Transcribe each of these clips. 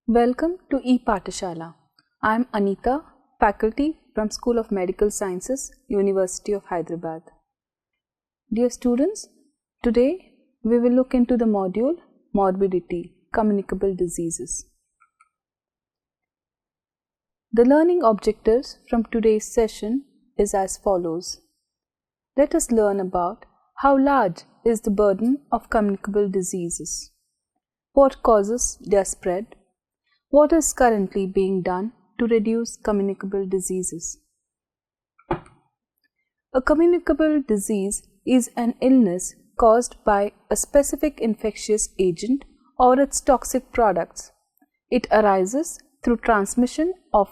Welcome to ePathshala. I am Anita, faculty from School of Medical Sciences, University of Hyderabad. Dear students, today we will look into the module Morbidity, Communicable Diseases. The learning objectives from today's session is as follows. Let us learn about how large is the burden of communicable diseases, what causes their spread, what is currently being done to reduce communicable diseases. A communicable disease is an illness caused by a specific infectious agent or its toxic products. It arises through transmission of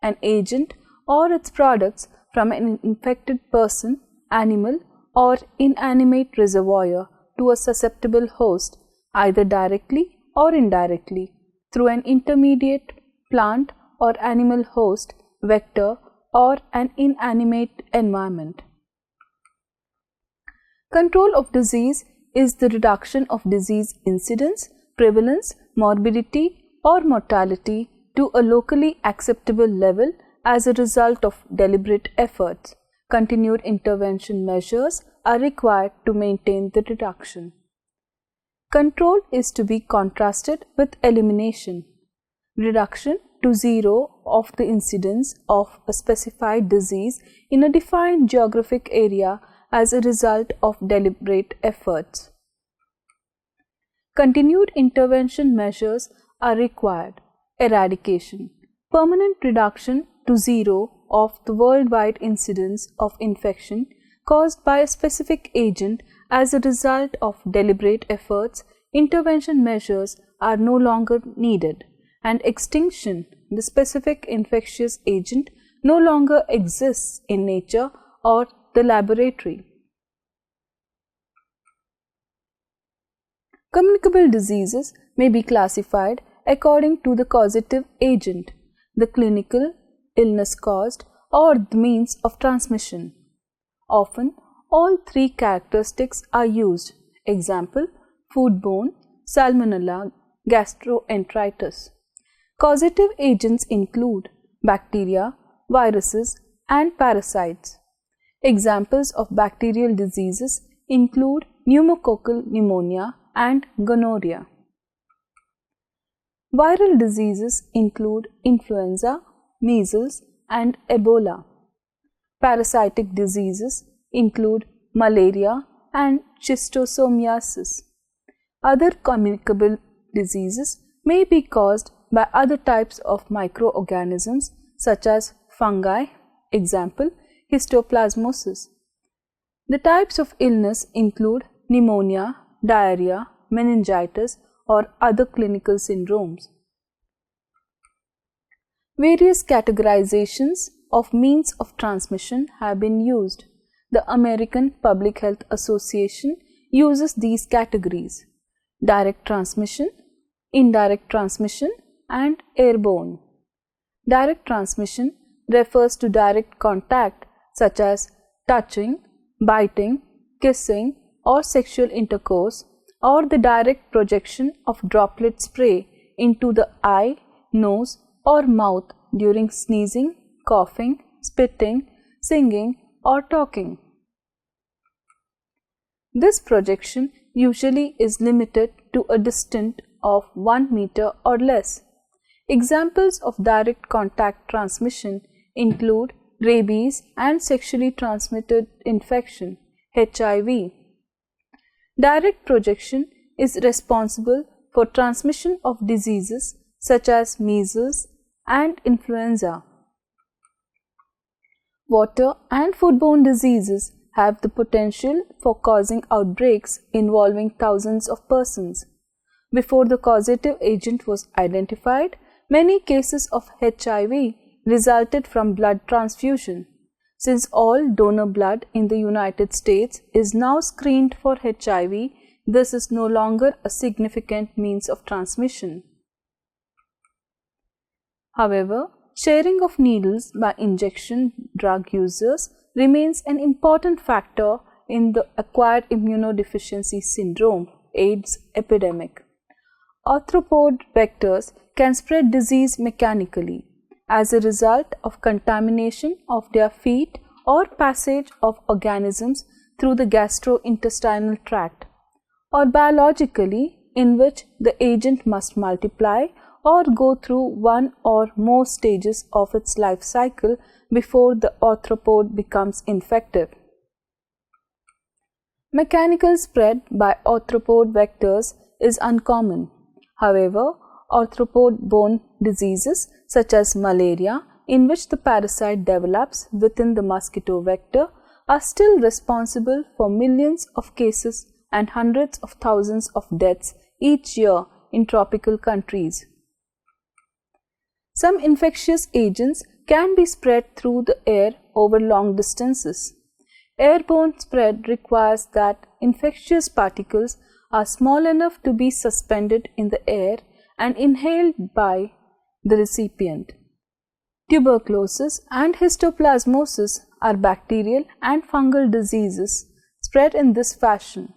an agent or its products from an infected person, animal, or inanimate reservoir to a susceptible host, either directly or indirectly, through an intermediate plant or animal host, vector, or an inanimate environment. Control of disease is the reduction of disease incidence, prevalence, morbidity, or mortality to a locally acceptable level as a result of deliberate efforts. Continued intervention measures are required to maintain the reduction. Control is to be contrasted with elimination. Reduction to zero of the incidence of a specified disease in a defined geographic area as a result of deliberate efforts. Continued intervention measures are required. Eradication. Permanent reduction to zero of the worldwide incidence of infection caused by a specific agent as a result of deliberate efforts. Intervention measures are no longer needed, and extinction, the specific infectious agent, no longer exists in nature or the laboratory. Communicable diseases may be classified according to the causative agent, the clinical illness caused, or the means of transmission. Often, all three characteristics are used. Example, foodborne, salmonella, gastroenteritis. Causative agents include bacteria, viruses, and parasites. Examples of bacterial diseases include pneumococcal pneumonia and gonorrhea. Viral diseases include influenza, measles, and Ebola. Parasitic diseases include malaria and schistosomiasis. Other communicable diseases may be caused by other types of microorganisms such as fungi, example, histoplasmosis. The types of illness include pneumonia, diarrhea, meningitis, or other clinical syndromes. Various categorizations of means of transmission have been used. The American Public Health Association uses these categories: direct transmission, indirect transmission, and airborne. Direct transmission refers to direct contact such as touching, biting, kissing, or sexual intercourse, or the direct projection of droplet spray into the eye, nose, or mouth during sneezing, coughing, spitting, singing, or talking. This projection usually is limited to a distance of 1 meter or less. Examples of direct contact transmission include rabies and sexually transmitted infection, HIV. Direct projection is responsible for transmission of diseases such as measles and influenza. Water and foodborne diseases have the potential for causing outbreaks involving thousands of persons. Before the causative agent was identified, many cases of HIV resulted from blood transfusion. Since all donor blood in the United States is now screened for HIV, this is no longer a significant means of transmission. However, sharing of needles by injection drug users remains an important factor in the acquired immunodeficiency syndrome (AIDS) epidemic. arthropod vectors can spread disease mechanically as a result of contamination of their feet or passage of organisms through the gastrointestinal tract, or biologically, in which the agent must multiply or go through one or more stages of its life cycle before the arthropod becomes infective. Mechanical spread by arthropod vectors is uncommon. However, arthropod-borne diseases such as malaria, in which the parasite develops within the mosquito vector, are still responsible for millions of cases and hundreds of thousands of deaths each year in tropical countries. Some infectious agents can be spread through the air over long distances. Airborne spread requires that infectious particles are small enough to be suspended in the air and inhaled by the recipient. Tuberculosis and histoplasmosis are bacterial and fungal diseases spread in this fashion.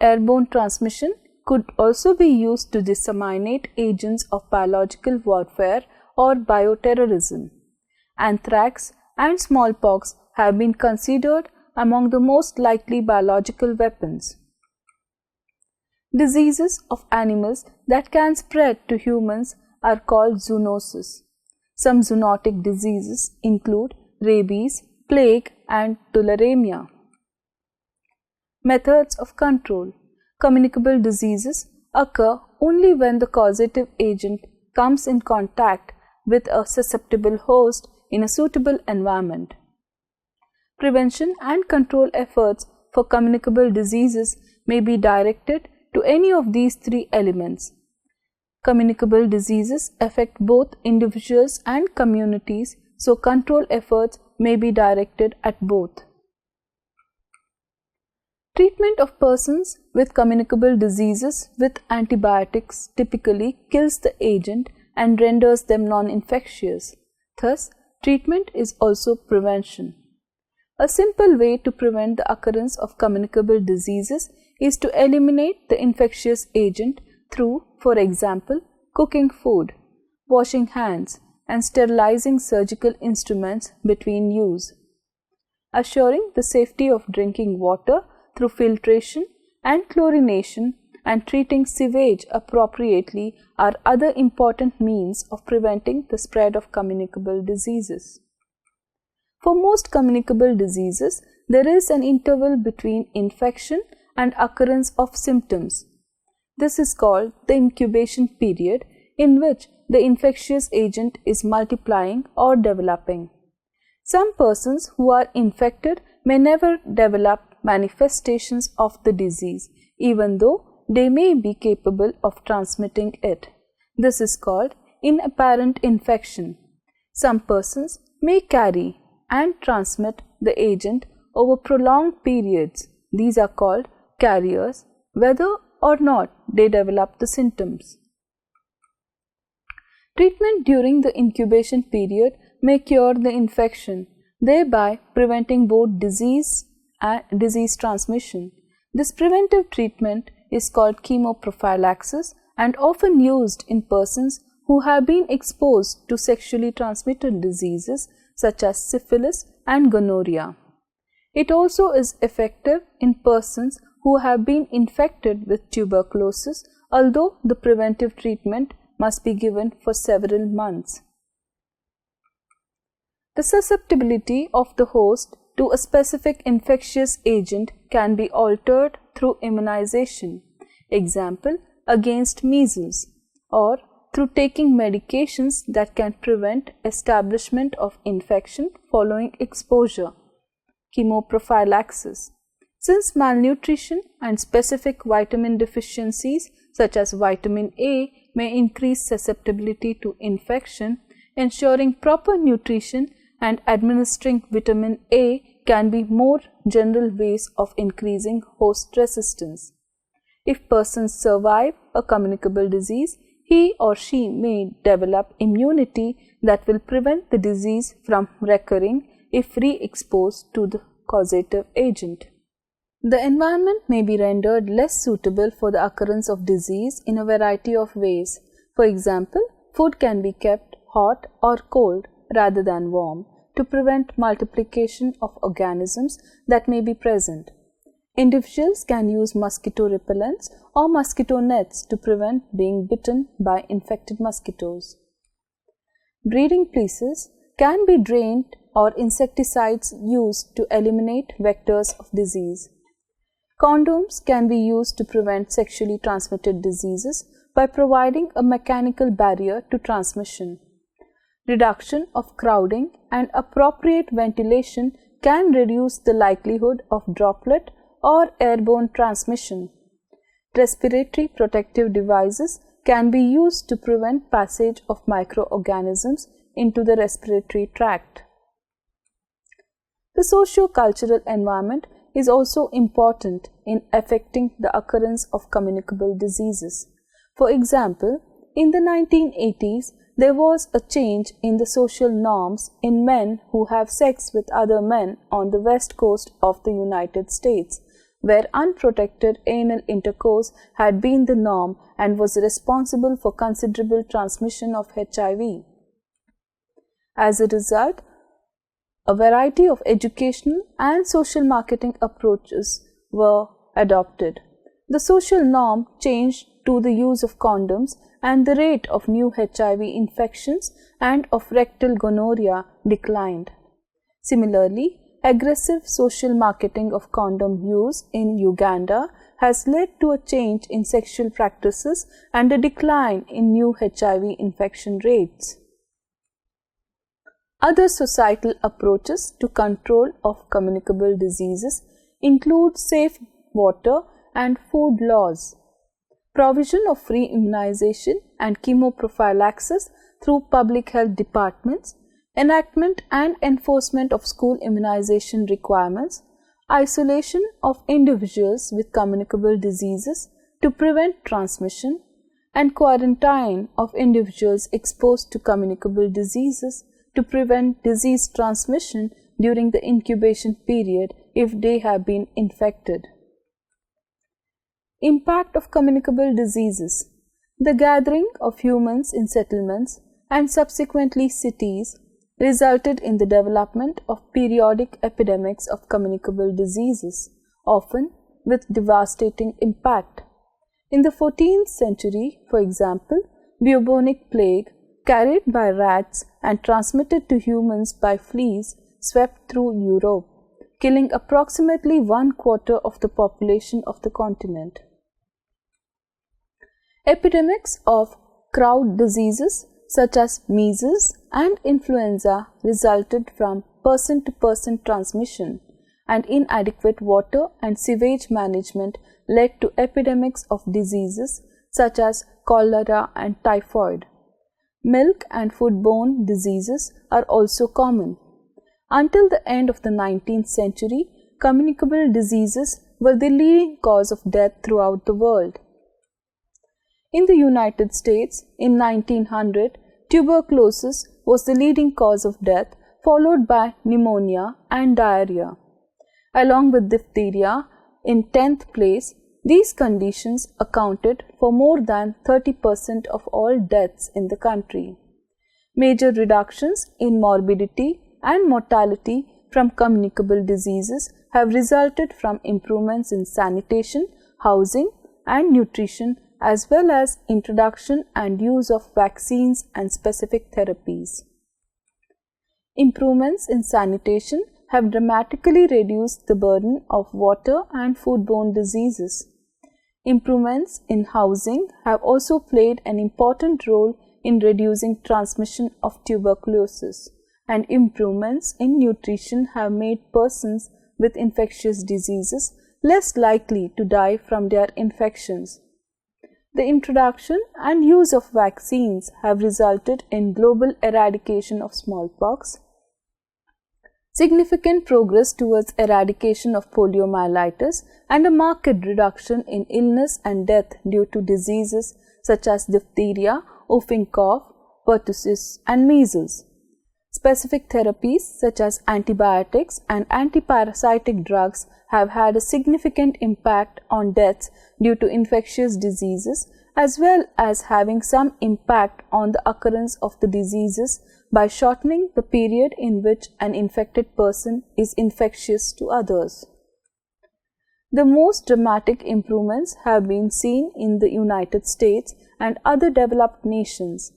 Airborne transmission could also be used to disseminate agents of biological warfare or bioterrorism. Anthrax and smallpox have been considered among the most likely biological weapons. Diseases of animals that can spread to humans are called zoonoses. Some zoonotic diseases include rabies, plague, and tularemia. Methods of control. Communicable diseases occur only when the causative agent comes in contact with a susceptible host in a suitable environment. Prevention and control efforts for communicable diseases may be directed to any of these three elements. Communicable diseases affect both individuals and communities, so control efforts may be directed at both. Treatment of persons with communicable diseases with antibiotics typically kills the agent and renders them non-infectious. Thus, treatment is also prevention. A simple way to prevent the occurrence of communicable diseases is to eliminate the infectious agent through, for example, cooking food, washing hands, and sterilizing surgical instruments between use. Assuring the safety of drinking water through filtration and chlorination and treating sewage appropriately are other important means of preventing the spread of communicable diseases. For most communicable diseases, there is an interval between infection and occurrence of symptoms. This is called the incubation period, in which the infectious agent is multiplying or developing. Some persons who are infected may never develop manifestations of the disease, even though they may be capable of transmitting it. This is called inapparent infection. Some persons may carry and transmit the agent over prolonged periods. These are called carriers, whether or not they develop the symptoms. Treatment during the incubation period may cure the infection, thereby preventing both disease and disease transmission. This preventive treatment is called chemoprophylaxis and often used in persons who have been exposed to sexually transmitted diseases such as syphilis and gonorrhea. It also is effective in persons who have been infected with tuberculosis, although the preventive treatment must be given for several months. The susceptibility of the host to a specific infectious agent can be altered through immunization, example, against measles, or through taking medications that can prevent establishment of infection following exposure, chemoprophylaxis. Since malnutrition and specific vitamin deficiencies such as vitamin A may increase susceptibility to infection, ensuring proper nutrition and administering vitamin A can be more general ways of increasing host resistance. If persons survive a communicable disease, he or she may develop immunity that will prevent the disease from recurring if re-exposed to the causative agent. The environment may be rendered less suitable for the occurrence of disease in a variety of ways. For example, food can be kept hot or cold rather than warm to prevent multiplication of organisms that may be present. Individuals can use mosquito repellents or mosquito nets to prevent being bitten by infected mosquitoes. Breeding places can be drained or insecticides used to eliminate vectors of disease. Condoms can be used to prevent sexually transmitted diseases by providing a mechanical barrier to transmission. Reduction of crowding and appropriate ventilation can reduce the likelihood of droplet or airborne transmission. Respiratory protective devices can be used to prevent passage of microorganisms into the respiratory tract. The socio-cultural environment is also important in affecting the occurrence of communicable diseases. For example, in the 1980s, there was a change in the social norms in men who have sex with other men on the west coast of the United States, where unprotected anal intercourse had been the norm and was responsible for considerable transmission of HIV. As a result, a variety of educational and social marketing approaches were adopted. The social norm changed to the use of condoms, and the rate of new HIV infections and of rectal gonorrhea declined. Similarly, aggressive social marketing of condom use in Uganda has led to a change in sexual practices and a decline in new HIV infection rates. Other societal approaches to control of communicable diseases include safe water and food laws, provision of free immunization and chemoprophylaxis through public health departments, enactment and enforcement of school immunization requirements, isolation of individuals with communicable diseases to prevent transmission, and quarantine of individuals exposed to communicable diseases to prevent disease transmission during the incubation period if they have been infected. Impact of communicable diseases. The gathering of humans in settlements and subsequently cities resulted in the development of periodic epidemics of communicable diseases, often with devastating impact. In the 14th century, for example, bubonic plague, carried by rats and transmitted to humans by fleas, swept through Europe, killing approximately 1/4 of the population of the continent. Epidemics of crowd diseases such as measles and influenza resulted from person-to-person transmission, and inadequate water and sewage management led to epidemics of diseases such as cholera and typhoid. Milk and foodborne diseases are also common. Until the end of the 19th century, communicable diseases were the leading cause of death throughout the world. In the United States, in 1900, tuberculosis was the leading cause of death, followed by pneumonia and diarrhea. Along with diphtheria, in 10th place, these conditions accounted for more than 30% of all deaths in the country. Major reductions in morbidity and mortality from communicable diseases have resulted from improvements in sanitation, housing, and nutrition, as well as introduction and use of vaccines and specific therapies. Improvements in sanitation have dramatically reduced the burden of water and foodborne diseases. Improvements in housing have also played an important role in reducing transmission of tuberculosis, and improvements in nutrition have made persons with infectious diseases less likely to die from their infections. The introduction and use of vaccines have resulted in global eradication of smallpox, significant progress towards eradication of poliomyelitis, and a marked reduction in illness and death due to diseases such as diphtheria, whooping cough, pertussis, and measles. Specific therapies such as antibiotics and antiparasitic drugs have had a significant impact on deaths due to infectious diseases, as well as having some impact on the occurrence of the diseases by shortening the period in which an infected person is infectious to others. The most dramatic improvements have been seen in the United States and other developed nations.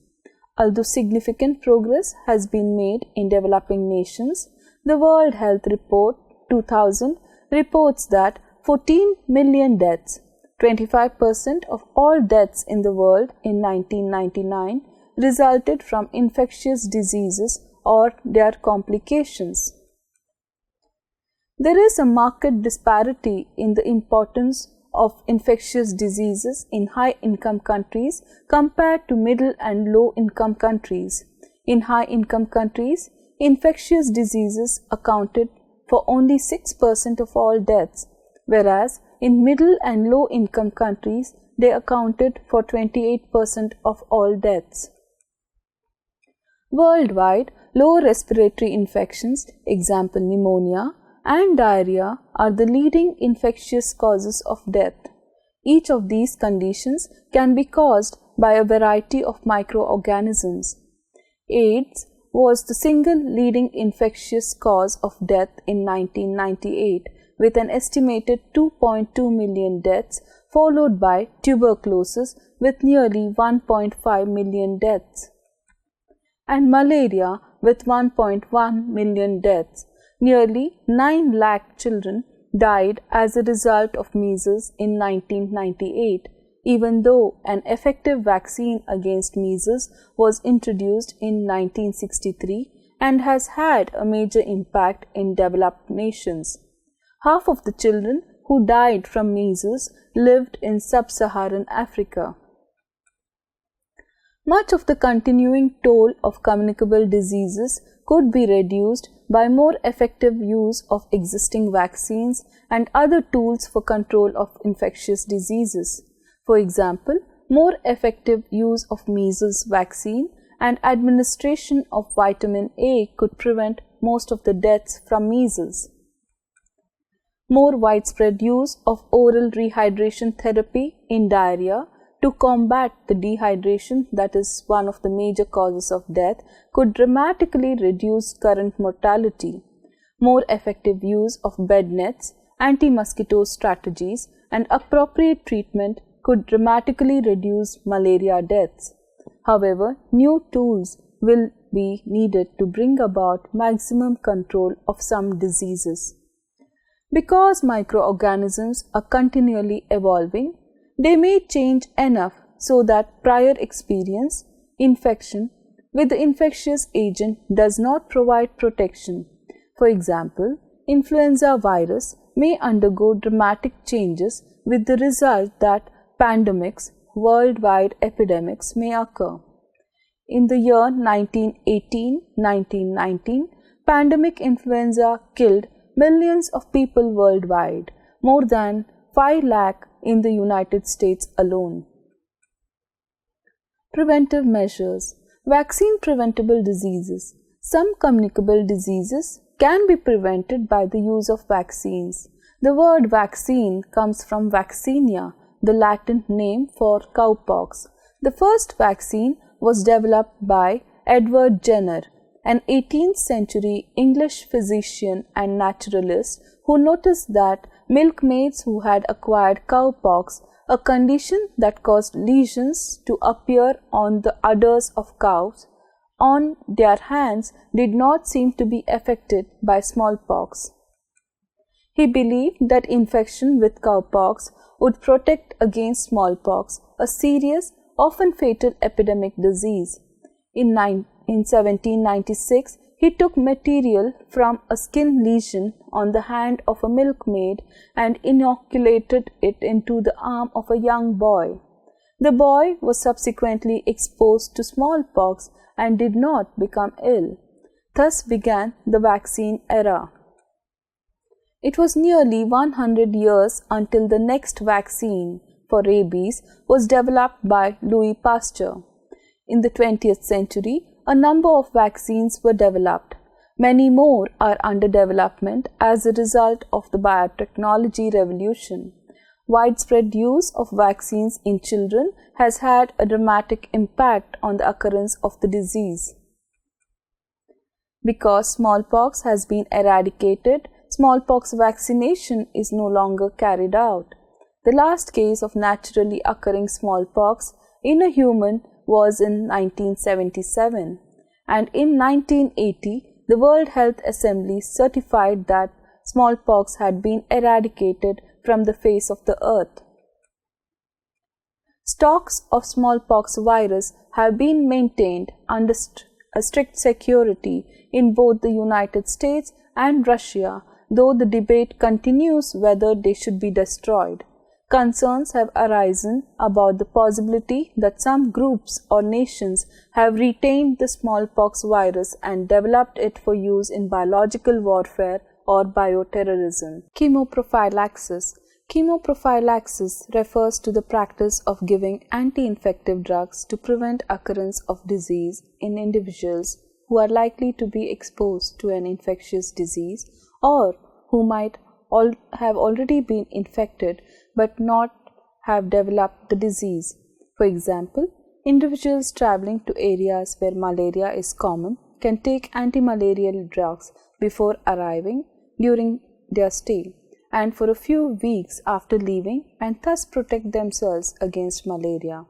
Although significant progress has been made in developing nations, the World Health Report 2000 reports that 14 million deaths, 25% of all deaths in the world in 1999, resulted from infectious diseases or their complications. There is a marked disparity in the importance of infectious diseases in high-income countries compared to middle and low-income countries. In high-income countries, infectious diseases accounted for only 6% of all deaths, whereas in middle and low-income countries, they accounted for 28% of all deaths. Worldwide, lower respiratory infections, example pneumonia, and diarrhea are the leading infectious causes of death. Each of these conditions can be caused by a variety of microorganisms. AIDS was the single leading infectious cause of death in 1998, with an estimated 2.2 million deaths, followed by tuberculosis with nearly 1.5 million deaths, and malaria with 1.1 million deaths. Nearly 9 lakh children died as a result of measles in 1998, even though an effective vaccine against measles was introduced in 1963 and has had a major impact in developed nations. Half of the children who died from measles lived in sub-Saharan Africa. Much of the continuing toll of communicable diseases could be reduced by more effective use of existing vaccines and other tools for control of infectious diseases. For example, more effective use of measles vaccine and administration of vitamin A could prevent most of the deaths from measles. More widespread use of oral rehydration therapy in diarrhea to combat the dehydration that is one of the major causes of death could dramatically reduce current mortality. More effective use of bed nets, anti-mosquito strategies, and appropriate treatment could dramatically reduce malaria deaths. However, new tools will be needed to bring about maximum control of some diseases. Because microorganisms are continually evolving, they may change enough so that prior experience, infection with the infectious agent does not provide protection. For example, influenza virus may undergo dramatic changes with the result that pandemics, worldwide epidemics may occur. In the year 1918-1919, pandemic influenza killed millions of people worldwide, more than 5 lakh in the United States alone. Preventive measures. Vaccine preventable diseases. Some communicable diseases can be prevented by the use of vaccines. The word vaccine comes from vaccinia, the Latin name for cowpox. The first vaccine was developed by Edward Jenner, an 18th century English physician and naturalist who noticed that milkmaids who had acquired cowpox, a condition that caused lesions to appear on the udders of cows, on their hands did not seem to be affected by smallpox. He believed that infection with cowpox would protect against smallpox, a serious, often fatal epidemic disease. In 1796, he took material from a skin lesion on the hand of a milkmaid and inoculated it into the arm of a young boy. The boy was subsequently exposed to smallpox and did not become ill. Thus began the vaccine era. It was nearly 100 years until the next vaccine for rabies was developed by Louis Pasteur. In the 20th century, a number of vaccines were developed. Many more are under development as a result of the biotechnology revolution. Widespread use of vaccines in children has had a dramatic impact on the occurrence of the disease. Because smallpox has been eradicated, smallpox vaccination is no longer carried out. The last case of naturally occurring smallpox in a human was in 1977, and in 1980, the World Health Assembly certified that smallpox had been eradicated from the face of the earth. Stocks of smallpox virus have been maintained under a strict security in both the United States and Russia, though the debate continues whether they should be destroyed. Concerns have arisen about the possibility that some groups or nations have retained the smallpox virus and developed it for use in biological warfare or bioterrorism. Chemoprophylaxis. Chemoprophylaxis refers to the practice of giving anti-infective drugs to prevent occurrence of disease in individuals who are likely to be exposed to an infectious disease or who might have already been infected but not have developed the disease. For example, individuals traveling to areas where malaria is common can take anti-malarial drugs before arriving, during their stay, and for a few weeks after leaving, and thus protect themselves against malaria.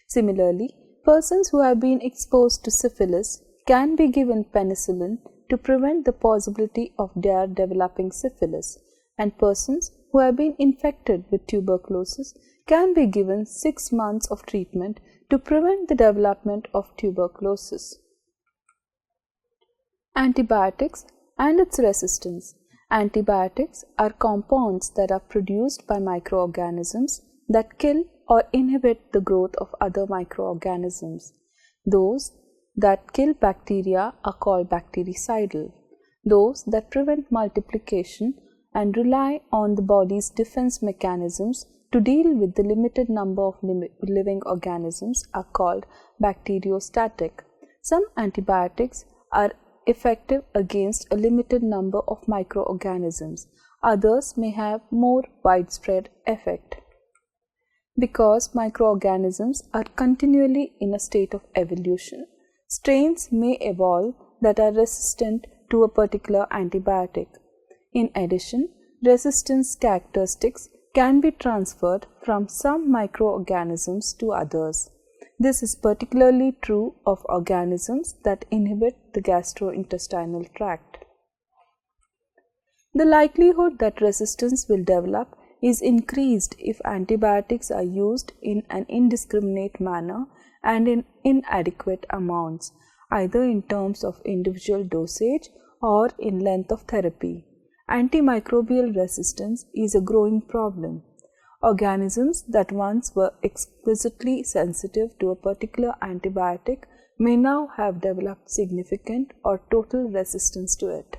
Similarly, persons who have been exposed to syphilis can be given penicillin to prevent the possibility of their developing syphilis, and persons who have been infected with tuberculosis can be given 6 months of treatment to prevent the development of tuberculosis. Antibiotics and its resistance. Antibiotics are compounds that are produced by microorganisms that kill or inhibit the growth of other microorganisms. Those that kill bacteria are called bactericidal. Those that prevent multiplication and rely on the body's defense mechanisms to deal with the limited number of living organisms are called bacteriostatic. Some antibiotics are effective against a limited number of microorganisms. Others may have more widespread effect. Because microorganisms are continually in a state of evolution, strains may evolve that are resistant to a particular antibiotic. In addition, resistance characteristics can be transferred from some microorganisms to others. This is particularly true of organisms that inhibit the gastrointestinal tract. The likelihood that resistance will develop is increased if antibiotics are used in an indiscriminate manner and in inadequate amounts, either in terms of individual dosage or in length of therapy. Antimicrobial resistance is a growing problem. Organisms that once were exquisitely sensitive to a particular antibiotic may now have developed significant or total resistance to it.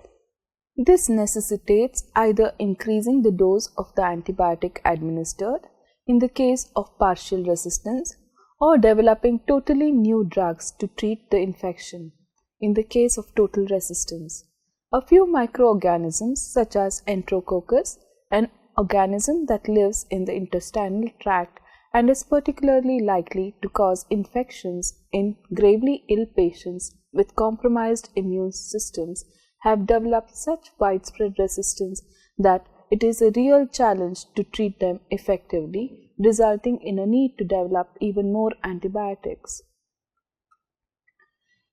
This necessitates either increasing the dose of the antibiotic administered in the case of partial resistance or developing totally new drugs to treat the infection in the case of total resistance. A few microorganisms such as Enterococcus, an organism that lives in the intestinal tract and is particularly likely to cause infections in gravely ill patients with compromised immune systems, have developed such widespread resistance that it is a real challenge to treat them effectively, resulting in a need to develop even more antibiotics.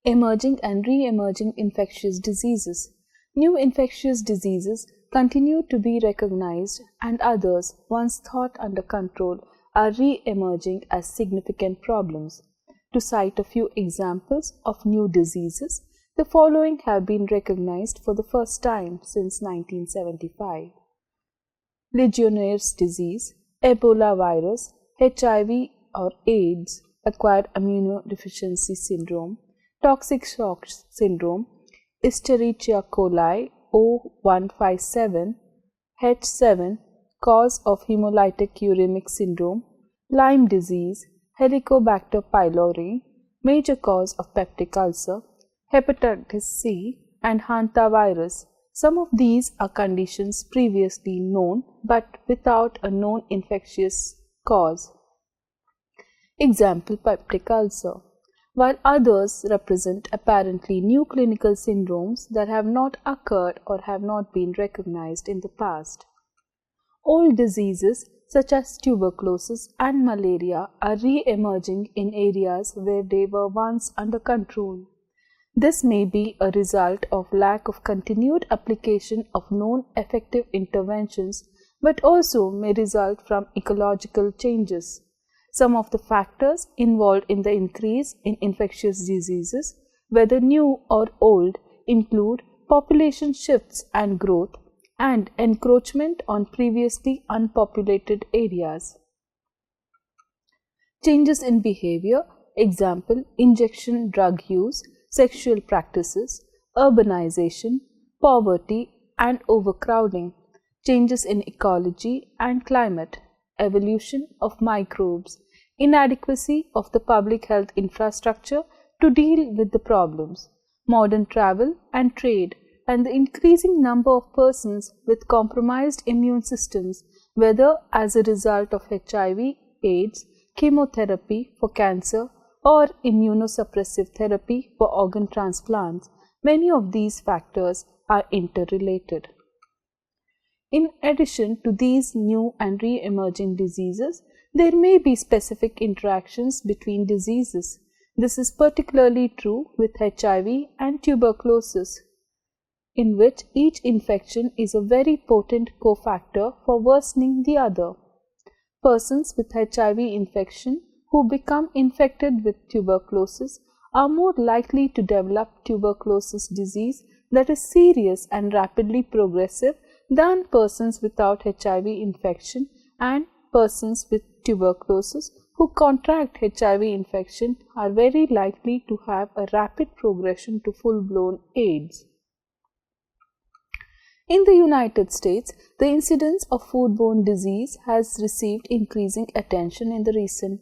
Emerging and re-emerging infectious diseases. New infectious diseases continue to be recognized, and others, once thought under control, are re-emerging as significant problems. To cite a few examples of new diseases, the following have been recognized for the first time since 1975. Legionnaire's disease, Ebola virus, HIV or AIDS, acquired immunodeficiency syndrome, toxic shock syndrome, Escherichia coli O157, H7, cause of hemolytic uremic syndrome, Lyme disease, Helicobacter pylori, major cause of peptic ulcer, hepatitis C, and hantavirus. Some of these are conditions previously known but without a known infectious cause. Example: peptic ulcer, while others represent apparently new clinical syndromes that have not occurred or have not been recognized in the past. Old diseases such as tuberculosis and malaria are re-emerging in areas where they were once under control. This may be a result of lack of continued application of known effective interventions, but also may result from ecological changes. Some of the factors involved in the increase in infectious diseases, whether new or old, include population shifts and growth, and encroachment on previously unpopulated areas. Changes in behavior, example, injection drug use, sexual practices, urbanization, poverty and overcrowding, changes in ecology and climate, evolution of microbes, inadequacy of the public health infrastructure to deal with the problems, modern travel and trade, and the increasing number of persons with compromised immune systems, whether as a result of HIV, AIDS, chemotherapy for cancer, or immunosuppressive therapy for organ transplants. Many of these factors are interrelated. In addition to these new and re-emerging diseases, there may be specific interactions between diseases. This is particularly true with HIV and tuberculosis, in which each infection is a very potent cofactor for worsening the other. Persons with HIV infection who become infected with tuberculosis are more likely to develop tuberculosis disease that is serious and rapidly progressive than persons without HIV infection, and persons with tuberculosis who contract HIV infection are very likely to have a rapid progression to full-blown AIDS. In the United States, the incidence of foodborne disease has received increasing attention in the recent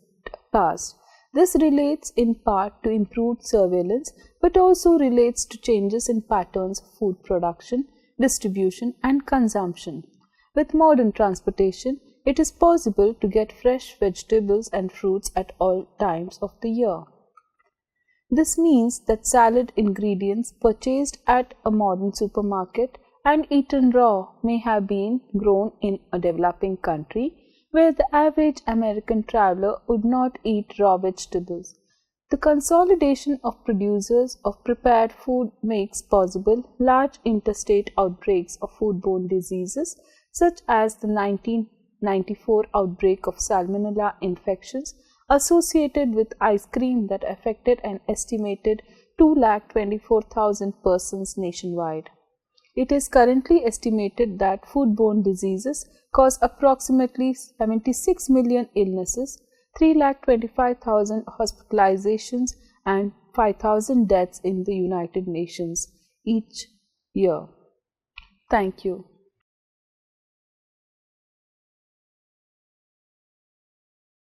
past. This relates in part to improved surveillance, but also relates to changes in patterns of food production, distribution, and consumption. With modern transportation, it is possible to get fresh vegetables and fruits at all times of the year. This means that salad ingredients purchased at a modern supermarket and eaten raw may have been grown in a developing country where the average American traveler would not eat raw vegetables. The consolidation of producers of prepared food makes possible large interstate outbreaks of foodborne diseases, such as the 1994 outbreak of Salmonella infections associated with ice cream that affected an estimated 224,000 persons nationwide. It is currently estimated that foodborne diseases cause approximately 76 million illnesses, 325,000 hospitalizations, and 5,000 deaths in the United Nations each year. Thank you.